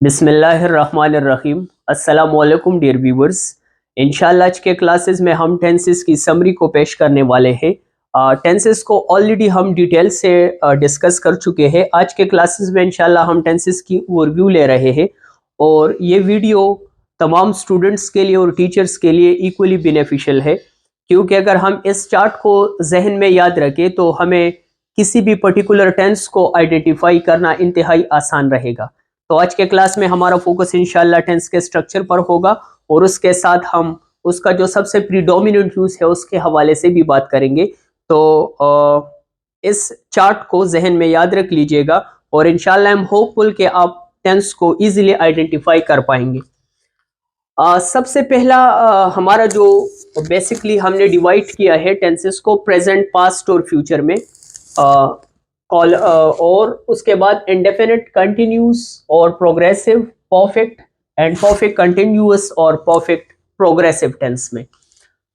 बिस्मिल्लाहिर्रहमानिर्रहीम। अस्सलामुअलैकुम dear viewers. इंशाल्लाह आज के क्लासेस में हम टेंसेस की समरी को पेश करने वाले हैं। टेंसेस को ऑलरेडी हम डिटेल से डिस्कस कर चुके हैं। आज के क्लासेस में इंशाल्लाह हम टेंसेस की ओवरव्यू ले रहे हैं और ये वीडियो तमाम स्टूडेंट्स के लिए और टीचर्स के लिए इक्वली बेनिफिशियल है, क्योंकि अगर हम इस चार्ट को जहन में याद रखें तो हमें किसी भी पर्टिकुलर टेंस को आइडेंटिफाई करना इंतहाई आसान रहेगा। तो आज के क्लास में हमारा फोकस इंशाल्लाह टेंस के स्ट्रक्चर पर होगा और उसके साथ हम उसका जो सबसे प्रीडोमिनेंट यूज है उसके हवाले से भी बात करेंगे। तो इस चार्ट को जहन में याद रख लीजिएगा और इंशाल्लाह आई एम होपफुल कि आप टेंस को इजीली आइडेंटिफाई कर पाएंगे। सबसे पहला हमारा जो बेसिकली हमने डिवाइड किया है टेंसेस को प्रेजेंट, पास्ट और फ्यूचर में। कॉल और उसके बाद इंडेफिनिट, कंटिन्यूस और progressive, perfect and perfect continuous और परफेक्ट प्रोग्रेसिव टेंस में।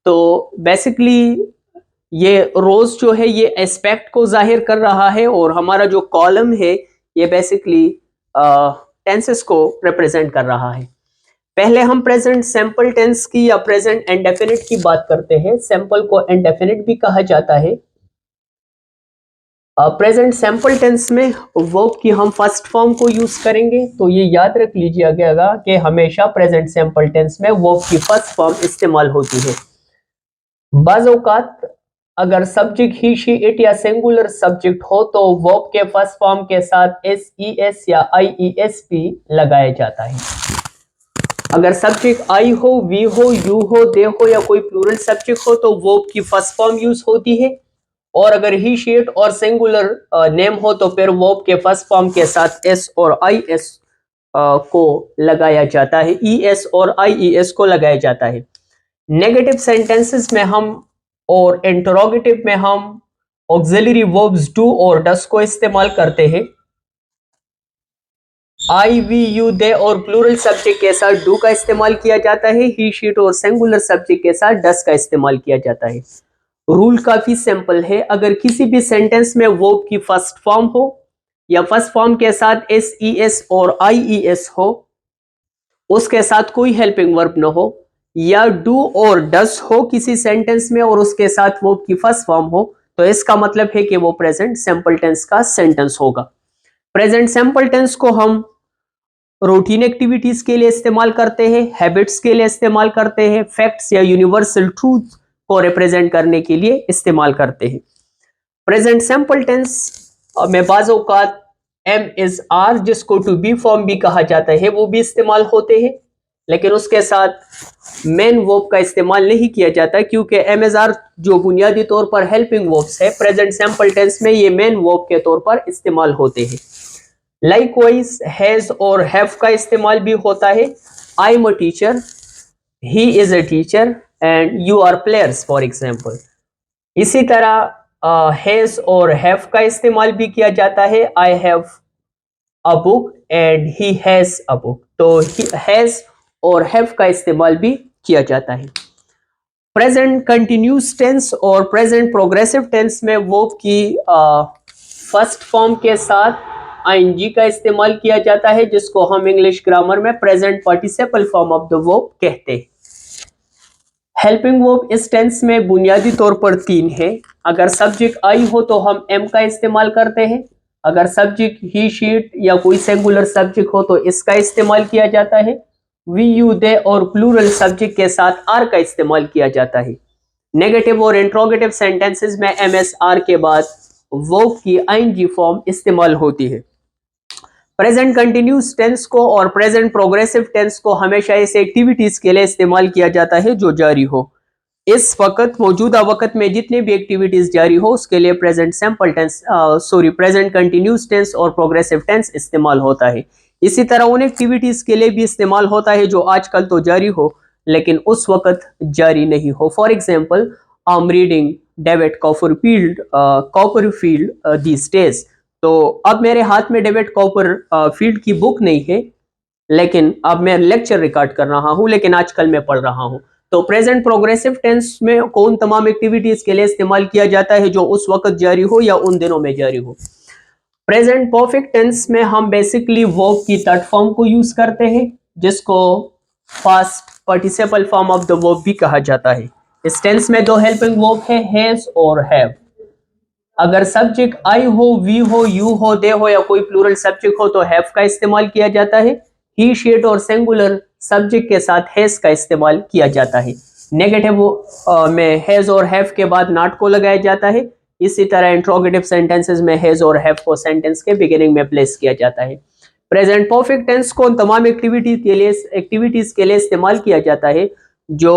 तो बेसिकली ये रोज जो है ये एस्पेक्ट को जाहिर कर रहा है और हमारा जो कॉलम है ये बेसिकली टेंसेस को रिप्रेजेंट कर रहा है। पहले हम प्रेजेंट सिंपल टेंस की या प्रेजेंट इंडेफिनिट की बात करते हैं। सिंपल को इंडेफिनिट भी कहा जाता है। प्रेजेंट सिंपल टेंस में वर्ब की हम फर्स्ट फॉर्म को यूज करेंगे। तो ये याद रख लीजिएगा कि हमेशा प्रेजेंट सिंपल टेंस में वर्ब की फर्स्ट फॉर्म इस्तेमाल होती है। बाज़ औक़ात अगर सब्जेक्ट ही, शी, इट या सिंगुलर सब्जेक्ट हो तो वर्ब के फर्स्ट फॉर्म के साथ एस ई एस या आई ई एस पी लगाया जाता है। अगर सब्जेक्ट आई हो, वी हो, यू हो, दे हो या कोई प्लूरल सब्जेक्ट हो तो वर्ब की फर्स्ट फॉर्म यूज होती है। और अगर ही, शी, इट और सिंगुलर नेम हो तो फिर वर्ब के फर्स्ट फॉर्म के साथ एस और आई एस को लगाया जाता है, ई एस और आई ई एस को लगाया जाता है। नेगेटिव सेंटेंसेस में हम और इंटरोगेटिव में हम ऑक्सिलरी वर्ब्स डू और डस को इस्तेमाल करते हैं। आई, वी, यू, दे और प्लूरल सब्जेक्ट के साथ डू का इस्तेमाल किया जाता है। ही, शी, इट और सिंगुलर सब्जेक्ट के साथ डस का इस्तेमाल किया जाता है। रूल काफी सिंपल है। अगर किसी भी सेंटेंस में वर्ब की फर्स्ट फॉर्म हो या फर्स्ट फॉर्म के साथ एस ई एस और आई ई एस हो, उसके साथ कोई हेल्पिंग वर्ब न हो, या डू और डस हो किसी सेंटेंस में और उसके साथ वर्ब की फर्स्ट फॉर्म हो, तो इसका मतलब है कि वो प्रेजेंट सिंपल टेंस का सेंटेंस होगा। प्रेजेंट सिंपल टेंस को हम रूटीन एक्टिविटीज के लिए इस्तेमाल करते हैं, हैबिट्स के लिए इस्तेमाल करते हैं, फैक्ट्स या यूनिवर्सल ट्रूथ को रिप्रेजेंट करने के लिए इस्तेमाल करते हैं। प्रेजेंट सिंपल टेंस में बाज़ औक़ात एम इज आर, जिसको टू बी फॉर्म भी कहा जाता है, वो भी इस्तेमाल होते हैं, लेकिन उसके साथ मेन वर्ब का इस्तेमाल नहीं किया जाता क्योंकि एम इज आर जो बुनियादी तौर पर हेल्पिंग वर्ब्स है, प्रेजेंट सिंपल टेंस में ये मेन वर्ब के तौर पर इस्तेमाल होते हैं। लाइकवाइज हैज और हैव का इस्तेमाल भी होता है। I am a teacher, he is a teacher and you are players for example. इसी तरह हैज और हैव का इस्तेमाल भी किया जाता है। I have a book and he has a book. तो हैज और हैव का इस्तेमाल भी किया जाता है। प्रेजेंट कंटिन्यूस टेंस और प्रेजेंट प्रोग्रेसिव टेंस में वर्ब की फर्स्ट फॉर्म के साथ आईएनजी का इस्तेमाल किया जाता है, जिसको हम इंग्लिश ग्रामर में present participle form of the verb कहते हैं। हेल्पिंग वर्ब इस टेंस में बुनियादी तौर पर 3 है। अगर सब्जेक्ट आई हो तो हम एम का इस्तेमाल करते हैं। अगर सब्जेक्ट ही, शी, इट या कोई सिंगुलर सब्जेक्ट हो तो इसका इस्तेमाल किया जाता है। वी, यू, दे और प्लूरल सब्जेक्ट के साथ आर का इस्तेमाल किया जाता है। नेगेटिव और इंट्रोगेटिव सेंटेंसेस में एम एस आर के बाद वर्ब की आईएनजी फॉर्म इस्तेमाल होती है। प्रेजेंट कंटिन्यूस टेंस को और प्रेजेंट प्रोग्रेसिव टेंस को हमेशा इस एक्टिविटीज के लिए इस्तेमाल किया जाता है जो जारी हो। इस वक्त मौजूदा वक्त में जितने भी एक्टिविटीज जारी हो उसके लिए present simple tense present continuous tense और प्रोग्रेसिव टेंस इस्तेमाल होता है। इसी तरह उन एक्टिविटीज के लिए भी इस्तेमाल होता है जो आजकल तो जारी हो लेकिन उस वक्त जारी नहीं हो। For example, I am reading David Copperfield these days. तो अब मेरे हाथ में डेविड कॉपरफील्ड की बुक नहीं है, लेकिन अब मैं लेक्चर रिकॉर्ड कर रहा हूं, लेकिन आजकल मैं पढ़ रहा हूं। तो प्रेजेंट प्रोग्रेसिव टेंस में कौन तमाम एक्टिविटीज के लिए इस्तेमाल किया जाता है जो उस वक्त जारी हो या उन दिनों में जारी हो। प्रेजेंट परफेक्ट टेंस में हम बेसिकली वर्ब की थर्ड फॉर्म को यूज करते हैं, जिसको past participle form of the verb भी कहा जाता है। इस टेंस में दो हेल्पिंग वर्ब है, हैज और हैव। अगर सब्जेक्ट आई हो, वी हो, यू हो, दे हो या कोई प्लूरल सब्जेक्ट हो तो हैव का इस्तेमाल किया जाता है। ही, शी, इट और सिंगुलर सब्जेक्ट के साथ हैज का इस्तेमाल किया जाता है। नेगेटिव में हैज और हैव के बाद नॉट को लगाया जाता है। इसी तरह इंट्रोगेटिव सेंटेंसेस में हैज और हैव को सेंटेंस के बिगिनिंग में प्लेस किया जाता है। प्रेजेंट परफेक्ट टेंस को उन तमाम एक्टिविटीज के लिए इस्तेमाल किया जाता है जो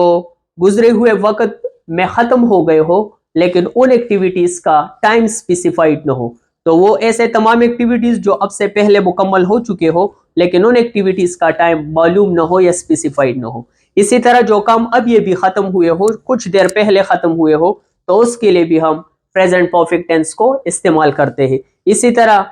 गुजरे हुए वक्त में खत्म हो गए हो, लेकिन उन एक्टिविटीज का टाइम स्पेसिफाइड न हो। तो वो ऐसे तमाम एक्टिविटीज जो अब से पहले मुकम्मल हो चुके हो, लेकिन उन एक्टिविटीज का टाइम मालूम न हो या स्पेसिफाइड न हो। इसी तरह जो काम अब ये भी खत्म हुए हो, कुछ देर पहले खत्म हुए हो, तो उसके लिए भी हम प्रेजेंट परफेक्ट टेंस को इस्तेमाल करते हैं। इसी तरह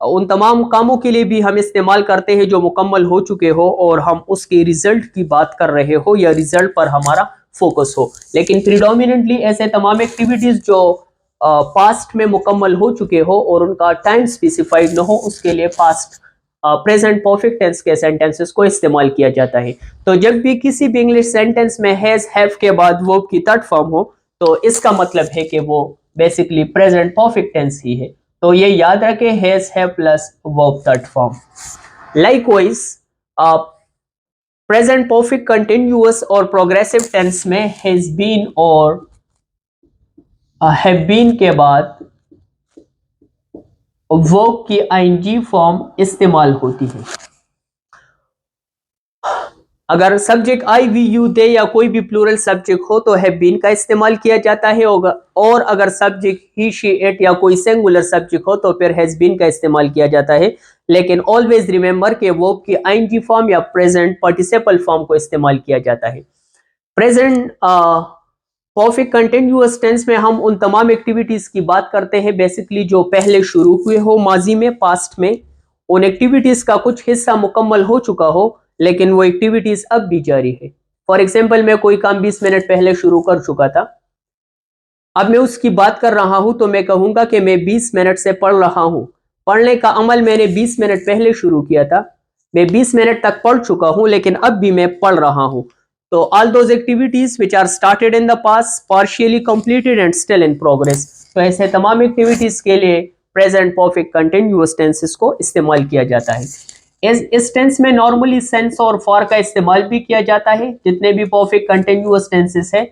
उन तमाम कामों के लिए भी हम इस्तेमाल करते हैं जो मुकम्मल हो चुके हो और हम उसके रिजल्ट की बात कर रहे हो या रिजल्ट पर हमारा फोकस हो। लेकिन प्रिडोमिनेंटली ऐसे तमाम एक्टिविटीज जो पास्ट में मुकम्मल हो चुके हो और उनका टाइम स्पेसिफाइड न हो, उसके लिए पास्ट प्रेजेंट परफेक्ट टेंस के सेंटेंसेस को इस्तेमाल किया जाता है। तो जब भी किसी भी इंग्लिश सेंटेंस में हैज हैव के बाद वर्ब की थर्ड फॉर्म हो, तो इसका मतलब है कि वो बेसिकली प्रेजेंट परफेक्ट टेंस ही है। तो ये याद रखें, has have plus verb third form. Likewise present perfect continuous और प्रोग्रेसिव टेंस में हैज बीन और हैव बीन के बाद वर्ब की आईएनजी फॉर्म इस्तेमाल होती है। अगर सब्जेक्ट आई, वी, यू, दे या कोई भी प्लूरल सब्जेक्ट हो तो हैव बीन का इस्तेमाल किया जाता है, और अगर सब्जेक्ट ही, शी, इट या कोई सिंगुलर सब्जेक्ट हो तो फिर हैज बीन का इस्तेमाल किया जाता है। लेकिन ऑलवेज रिमेंबर के वर्ब की आईएनजी फॉर्म या प्रेजेंट पार्टिसिपल फॉर्म को इस्तेमाल किया जाता है। प्रेजेंट परफेक्ट कंटिन्यूअस टेंस में हम उन तमाम एक्टिविटीज की बात करते हैं बेसिकली जो पहले शुरू हुए हो माजी में, पास्ट में। उन एक्टिविटीज का कुछ हिस्सा मुकम्मल हो चुका हो, लेकिन वो एक्टिविटीज अब भी जारी है। फॉर एग्जाम्पल, मैं कोई काम 20 मिनट पहले शुरू कर चुका था, अब मैं उसकी बात कर रहा हूं तो मैं कहूंगा कि मैं 20 मिनट से पढ़ रहा हूं। पढ़ने का अमल मैंने 20 मिनट पहले शुरू किया था, मैं 20 मिनट तक पढ़ चुका हूं, लेकिन अब भी मैं पढ़ रहा हूं। तो all those activities which are started in the past, partially completed and still in progress. तो ऐसे तमाम एक्टिविटीज के लिए प्रेजेंट परफेक्ट कंटिन्यूअस टेंसेस को इस्तेमाल किया जाता है। इस टेंस में नॉर्मली सेंस और फॉर का इस्तेमाल भी किया जाता है। जितने भी परफेक्ट कंटिन्यूअस टेंसेस है,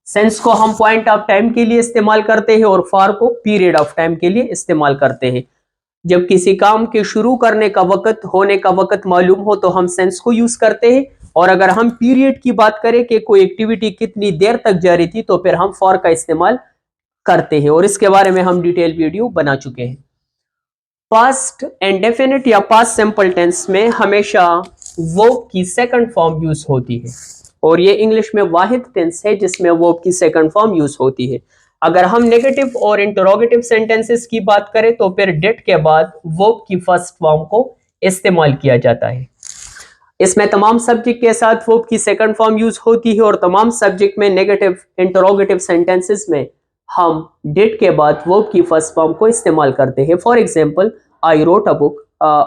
सेंस को हम पॉइंट ऑफ टाइम के लिए इस्तेमाल करते हैं और फॉर को पीरियड ऑफ टाइम के लिए इस्तेमाल करते हैं। जब किसी काम के शुरू करने का वक्त, होने का वक्त मालूम हो तो हम सेंस को यूज करते हैं, और अगर हम पीरियड की बात करें कि कोई एक्टिविटी कितनी देर तक जारी थी तो फिर हम फॉर का इस्तेमाल करते हैं, और इसके बारे में हम डिटेल वीडियो बना चुके हैं। पास्ट इंडेफिनिट या पास्ट सिंपल टेंस में हमेशा वर्ब की सेकंड फॉर्म यूज होती है, और ये इंग्लिश में वाहिद टेंस है जिसमें वर्ब की सेकंड फॉर्म यूज होती है। अगर हम नेगेटिव और इंटरोगेटिव सेंटेंसेस की बात करें तो फिर डिड के बाद वर्ब की फर्स्ट फॉर्म को इस्तेमाल किया जाता है। इसमें तमाम सब्जेक्ट के साथ वर्ब की सेकंड फॉर्म यूज होती है, और तमाम सब्जेक्ट में नेगेटिव इंटरोगेटिव सेंटेंसेस में हम डिड के बाद वर्ब की फर्स्ट फॉर्म को इस्तेमाल करते हैं। For example, I wrote a book,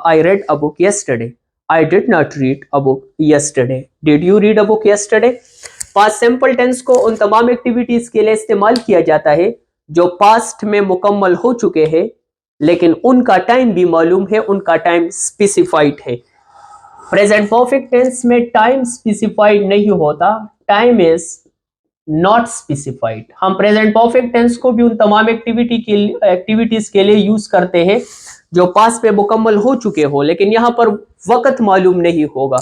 I read a book yesterday, I did not read a book yesterday, did you read a book yesterday। Past simple tense को उन तमाम एक्टिविटीज के लिए इस्तेमाल किया जाता है जो पास्ट में मुकम्मल हो चुके हैं, लेकिन उनका टाइम भी मालूम है, उनका टाइम स्पेसिफाइड है। प्रेजेंट परफेक्ट टेंस में टाइम स्पेसिफाइड नहीं होता, टाइम इज नॉट स्पेसिफाइड। हम प्रेजेंट परफेक्ट टेंस को भी उन तमाम एक्टिविटीज के लिए यूज करते हैं जो पास्ट में मुकम्मल हो चुके हो, लेकिन यहाँ पर वक्त मालूम नहीं होगा।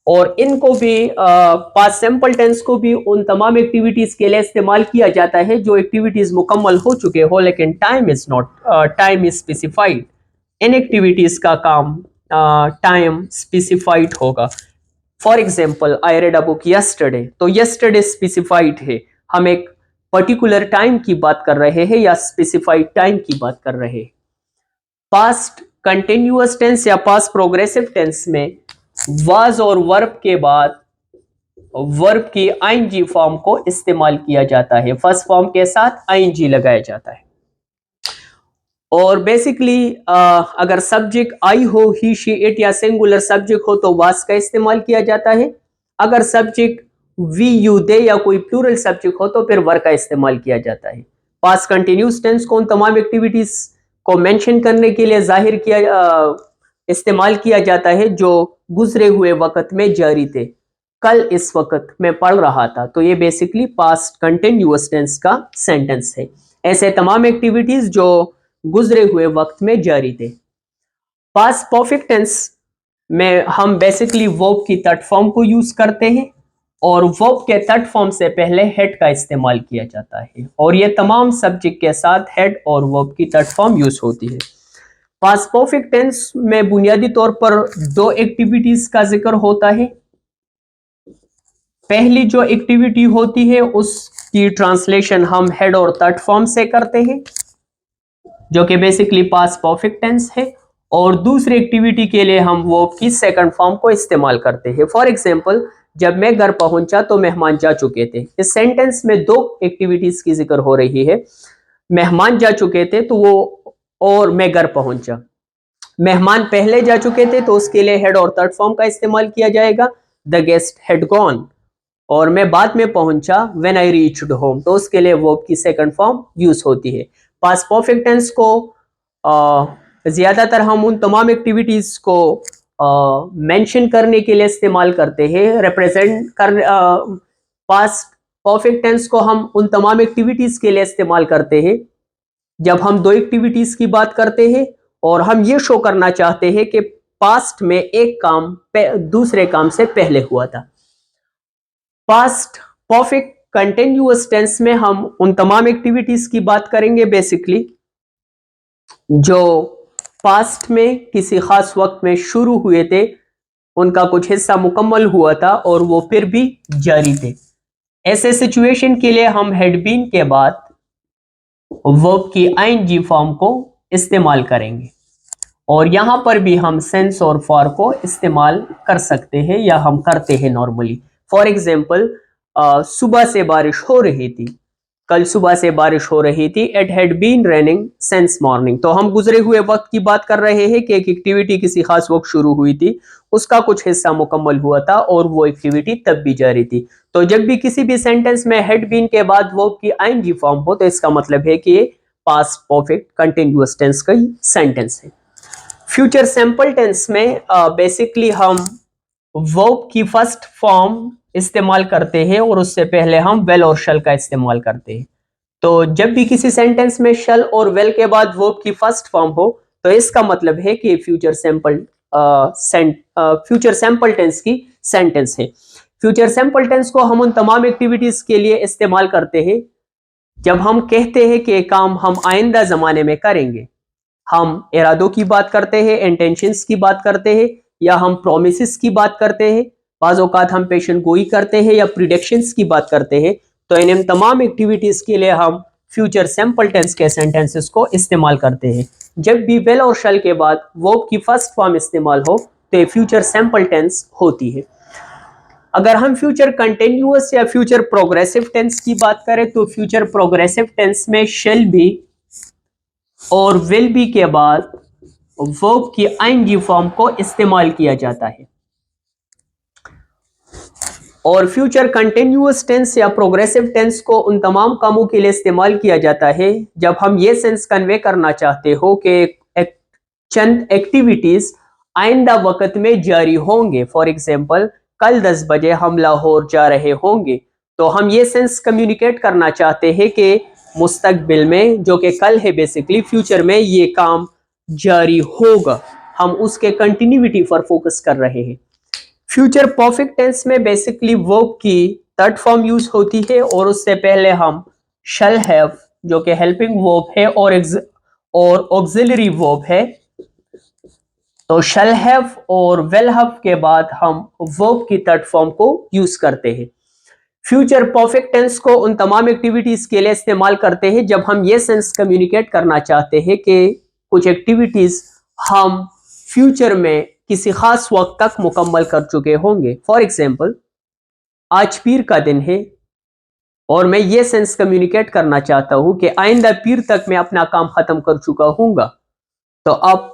और इनको भी पास्ट सिंपल टेंस को भी उन तमाम एक्टिविटीज के लिए इस्तेमाल किया जाता है जो एक्टिविटीज मुकम्मल हो चुके हो, लेकिन time is specified. In activities का काम टाइम स्पेसिफाइड होगा। For example, I read a book yesterday, तो yesterday स्पेसिफाइड है, हम एक पर्टिकुलर टाइम की बात कर रहे हैं या स्पेसिफाइड टाइम की बात कर रहे हैं। पास्ट कंटिन्यूअस टेंस या पास्ट प्रोग्रेसिव टेंस में वाज और वर्ब के बाद वर्ब की आईएनजी फॉर्म को इस्तेमाल किया जाता है। फर्स्ट फॉर्म के साथ आईएनजी लगाया जाता है। और बेसिकली अगर सब्जेक्ट आई हो, ही शी इट या सिंगुलर सब्जेक्ट हो तो वास का इस्तेमाल किया जाता है। अगर सब्जेक्ट वी यू दे या कोई प्लूरल सब्जेक्ट हो तो फिर वर का इस्तेमाल किया जाता है। पास्ट कंटिन्यूस टेंस को उन तमाम एक्टिविटीज को मेंशन करने के लिए इस्तेमाल किया जाता है जो गुजरे हुए वक्त में जारी थे। कल इस वक्त मैं पढ़ रहा था, तो ये बेसिकली पास्ट कंटिन्यूअस टेंस का सेंटेंस है। ऐसे तमाम एक्टिविटीज जो गुजरे हुए वक्त में जारी थे। पास्ट परफेक्ट टेंस में हम बेसिकली वर्ब की तर्ड फॉर्म को यूज करते हैं और वर्ब के तर्ड फॉर्म से पहले हेड का इस्तेमाल किया जाता है और ये तमाम सब्जेक्ट के साथ हेड और वर्ब की तर्ड फॉर्म यूज होती है। पास्ट परफेक्ट टेंस में बुनियादी तौर पर दो एक्टिविटीज का जिक्र होता है। पहली जो एक्टिविटी होती है उसकी ट्रांसलेशन हम हेड और तर्ड फॉर्म से करते हैं जो कि बेसिकली पास्ट परफेक्ट टेंस है, और दूसरी एक्टिविटी के लिए हम वर्ब की सेकंड फॉर्म को इस्तेमाल करते हैं। फॉर एग्जांपल, जब मैं घर पहुंचा तो मेहमान जा चुके थे। इस सेंटेंस में दो एक्टिविटीज की जिक्र हो रही है। मेहमान जा चुके थे तो वो, और मैं घर पहुंचा। मेहमान पहले जा चुके थे तो उसके लिए हेड और थर्ड फॉर्म का इस्तेमाल किया जाएगा, द गेस्ट हैड गॉन। और मैं बाद में पहुंचा, व्हेन आई रीच्ड होम, तो उसके लिए वर्ब की सेकंड फॉर्म यूज होती है। पास्ट परफेक्ट टेंस को ज्यादातर हम उन तमाम एक्टिविटीज को मेंशन करने के लिए इस्तेमाल करते हैं। रिप्रेजेंट कर पास्ट परफेक्ट टेंस को हम उन तमाम एक्टिविटीज के लिए इस्तेमाल करते हैं जब हम दो एक्टिविटीज की बात करते हैं और हम ये शो करना चाहते हैं कि पास्ट में एक काम दूसरे काम से पहले हुआ था। पास्ट परफेक्ट कंटिन्यूअस टेंस में हम उन तमाम एक्टिविटीज की बात करेंगे बेसिकली जो पास्ट में किसी खास वक्त में शुरू हुए थे, उनका कुछ हिस्सा मुकम्मल हुआ था और वो फिर भी जारी थे। ऐसे सिचुएशन के लिए हम हैड बीन के बाद वर्ब की आईएनजी फॉर्म को इस्तेमाल करेंगे और यहां पर भी हम सेंस और फॉर को इस्तेमाल कर सकते हैं या हम करते हैं नॉर्मली। फॉर एग्जाम्पल, सुबह से बारिश हो रही थी, कल सुबह से बारिश हो रही थी। It had been raining since morning, तो हम गुजरे हुए वक्त की बात कर रहे हैं कि एक एक्टिविटी किसी खास वक्त शुरू हुई थी, उसका कुछ हिस्सा मुकम्मल हुआ था और वो एक्टिविटी तब भी जारी थी। तो जब भी किसी भी सेंटेंस में हैड बीन के बाद वर्ब की आईएनजी फॉर्म हो तो इसका मतलब है कि पास्ट परफेक्ट कंटिन्यूअस टेंस का ही सेंटेंस है। फ्यूचर सिंपल टेंस में बेसिकली हम वर्ब की फर्स्ट फॉर्म इस्तेमाल करते हैं और उससे पहले हम वेल और शल का इस्तेमाल करते हैं। तो जब भी किसी सेंटेंस में शल और वेल के बाद वर्ब की फर्स्ट फॉर्म हो तो इसका मतलब है कि फ्यूचर सिंपल टेंस की सेंटेंस है। फ्यूचर सिंपल टेंस को हम उन तमाम एक्टिविटीज के लिए इस्तेमाल करते हैं जब हम कहते हैं कि काम हम आइंदा जमाने में करेंगे। हम इरादों की बात करते हैं, इंटेंशंस की बात करते हैं, या हम प्रोमिसेस की बात करते हैं। बाज़ औक़ात हम पेशन गोई करते हैं या प्रिडिक्शंस की बात करते हैं। तो इन तमाम एक्टिविटीज के लिए हम फ्यूचर सिंपल टेंस के सेंटेंसेस को इस्तेमाल करते हैं। जब भी वेल और शल के बाद वर्ब की फर्स्ट फॉर्म इस्तेमाल हो तो फ्यूचर सिंपल टेंस होती है। अगर हम फ्यूचर कंटिन्यूअस या फ्यूचर प्रोग्रेसिव टेंस की बात करें तो फ्यूचर प्रोग्रेसिव टेंस में शैल बी और विल बी के बाद वर्ब की आईएनजी फॉर्म को इस्तेमाल किया जाता है। और फ्यूचर कंटिन्यूअस टेंस या प्रोग्रेसिव टेंस को उन तमाम कामों के लिए इस्तेमाल किया जाता है जब हम ये सेंस कन्वे करना चाहते हो कि चंद एक्टिविटीज आइंदा वक्त में जारी होंगे। फॉर एग्जाम्पल, कल 10 बजे हम लाहौर जा रहे होंगे, तो हम ये सेंस कम्युनिकेट करना चाहते हैं कि मुस्तकबिल में, जो कि कल है, बेसिकली फ्यूचर में ये काम जारी होगा। हम उसके कंटिन्यूटी पर फोकस कर रहे हैं। फ्यूचर परफेक्ट टेंस में बेसिकली वर्ब की थर्ड फॉर्म यूज होती है और उससे पहले हम शैल हैव, जो कि हेल्पिंग वर्ब है और ऑक्सिलरी वर्ब है, तो शैल हैव और विल हैव के बाद हम वर्ब की थर्ड फॉर्म को यूज करते हैं। फ्यूचर परफेक्ट टेंस को उन तमाम एक्टिविटीज के लिए इस्तेमाल करते हैं जब हम ये सेंस कम्युनिकेट करना चाहते हैं कि कुछ एक्टिविटीज हम फ्यूचर में किसी खास वक्त तक मुकम्मल कर चुके होंगे। फॉर एग्जाम्पल, आज पीर का दिन है, और मैं ये सेंस कम्युनिकेट करना चाहता हूं कि आइंदा पीर तक मैं अपना काम खत्म कर चुका हूँगा। तो अब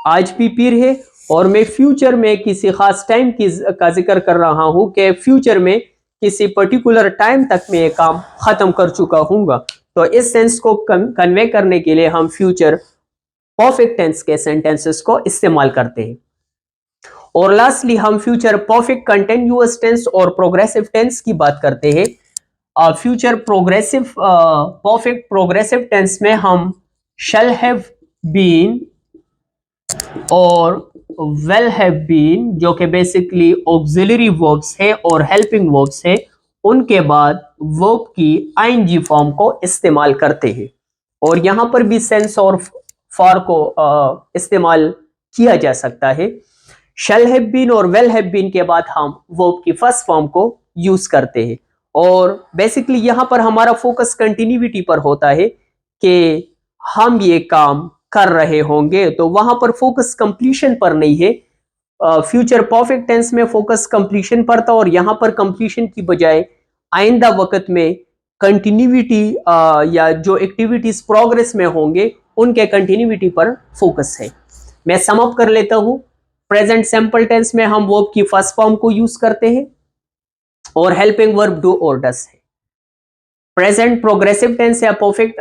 आज भी पीर है और मैं फ्यूचर में किसी खास टाइम का जिक्र कर रहा हूं कि फ्यूचर में किसी पर्टिकुलर टाइम तक मैं ये काम खत्म कर चुका हूँगा। तो इस सेंस को कन्वे करने के लिए हम फ्यूचर परफेक्ट टेंस के सेंटेंसेस को इस्तेमाल करते हैं। और लास्टली हम फ्यूचर परफेक्ट कंटिन्यूअस टेंस और प्रोग्रेसिव टेंस की बात करते हैं। Future progressive perfect progressive tense में हम शैल हैव बीन और वेल हैव बीन, जो कि बेसिकली ऑक्सिलरी वर्ब्स है और हेल्पिंग वर्ब्स है, उनके बाद वर्ब की आईएनजी फॉर्म को इस्तेमाल करते हैं। और यहां पर भी सेंस और फॉर को इस्तेमाल किया जा सकता है। शैल हैव बीन और वेल हैव बीन के बाद हम वर्ब की फर्स्ट फॉर्म को यूज करते हैं। और बेसिकली यहां पर हमारा फोकस कंटिन्यूटी पर होता है कि हम ये काम कर रहे होंगे, तो वहां पर फोकस कंप्लीशन पर नहीं है। फ्यूचर परफेक्ट टेंस में फोकस कंप्लीशन पर था और यहां पर कंप्लीशन की बजाय आइंदा वक्त में कंटिन्यूटी या जो एक्टिविटीज प्रोग्रेस में होंगे उनके कंटिन्यूटी पर फोकस है। मैं सम अप कर लेता हूं। प्रेजेंट सिंपल टेंस में हम वर्ब की फर्स्ट फॉर्म को यूज करते हैं और हेल्पिंग वर्ब डू और डस है। प्रेजेंट प्रोग्रेसिव टेंस या परफेक्ट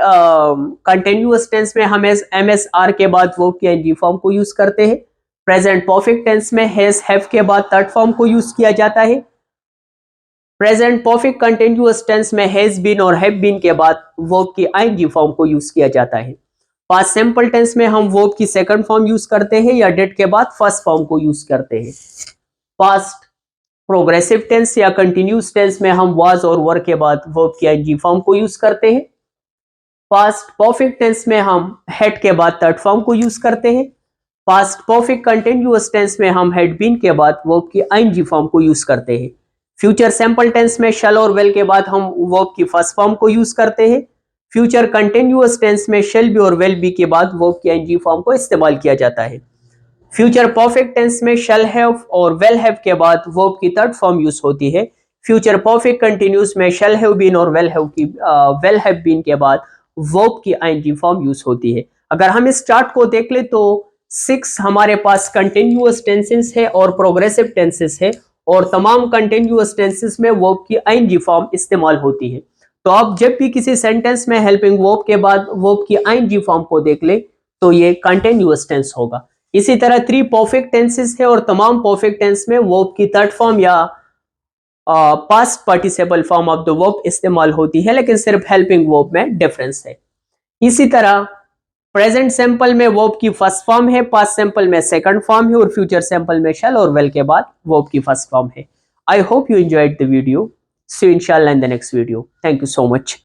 कंटिन्यूअस टेंस में हम एमएसआर के बाद वर्ब की आईएनजी फॉर्म को यूज करते हैं। प्रेजेंट परफेक्ट टेंस में हैज हैव के बाद थर्ड फॉर्म को यूज किया जाता है। प्रेजेंट परफेक्ट कंटिन्यूअस टेंस में हैज बीन और हैव बीन के बाद वर्ब की आईएनजी फॉर्म को यूज किया जाता है। पास्ट सिंपल टेंस में हम वर्ब की सेकंड फॉर्म यूज करते हैं या डिड के बाद फर्स्ट फॉर्म को यूज करते हैं। पास्ट प्रोग्रेसिव टेंस या कंटिन्यूअस टेंस में हम वाज और वर के बाद वर्ब की आईएनजी फॉर्म को यूज करते हैं। पास्ट परफेक्ट टेंस में हम हैड के बाद थर्ड फॉर्म को यूज करते हैं। पास्ट परफेक्ट कंटिन्यूअस टेंस में हम हैड बीन के बाद वर्ब की आईएनजी फॉर्म को यूज करते हैं। फ्यूचर सिंपल टेंस में शैल और वेल के बाद हम वर्ब की फर्स्ट फॉर्म को यूज करते हैं। फ्यूचर कंटिन्यूअस टेंस में शैल बी और वेल बी के बाद वर्ब की आईएनजी फॉर्म को इस्तेमाल किया जाता है। फ्यूचर परफेक्ट टेंस में शैल हैव और वेल हैव के बाद वर्ब की थर्ड फॉर्म यूज होती है। फ्यूचर परफेक्ट कंटिन्यूअस में शैल हैव बीन और वेल हैव बीन के बाद वर्ब की आईएनजी फॉर्म यूज होती है। अगर हम इस चार्ट को देख ले तो 6 हमारे पास कंटिन्यूअस टेंसेस है और प्रोग्रेसिव टेंसेस है और तमाम कंटिन्यूअस टेंसेस में वर्ब की आईएनजी फॉर्म इस्तेमाल होती है। तो आप जब भी किसी सेंटेंस में हेल्पिंग वर्ब के बाद वर्ब की आईएनजी फॉर्म को देख ले तो ये कंटिन्यूअस टेंस होगा। इसी तरह 3 परफेक्ट टेंसेस है और तमाम परफेक्ट टेंस में वर्ब की थर्ड फॉर्म या past participle form of the verb इस्तेमाल होती है, लेकिन सिर्फ हेल्पिंग वर्ब में डिफरेंस है। इसी तरह प्रेजेंट सिंपल में वर्ब की फर्स्ट फॉर्म है, पास्ट सिंपल में सेकंड फॉर्म है और फ्यूचर सिंपल में शैल और वेल के बाद वर्ब की फर्स्ट फॉर्म है। I hope you enjoyed the video. See you इंशाल्लाह in the next video. Thank you so much.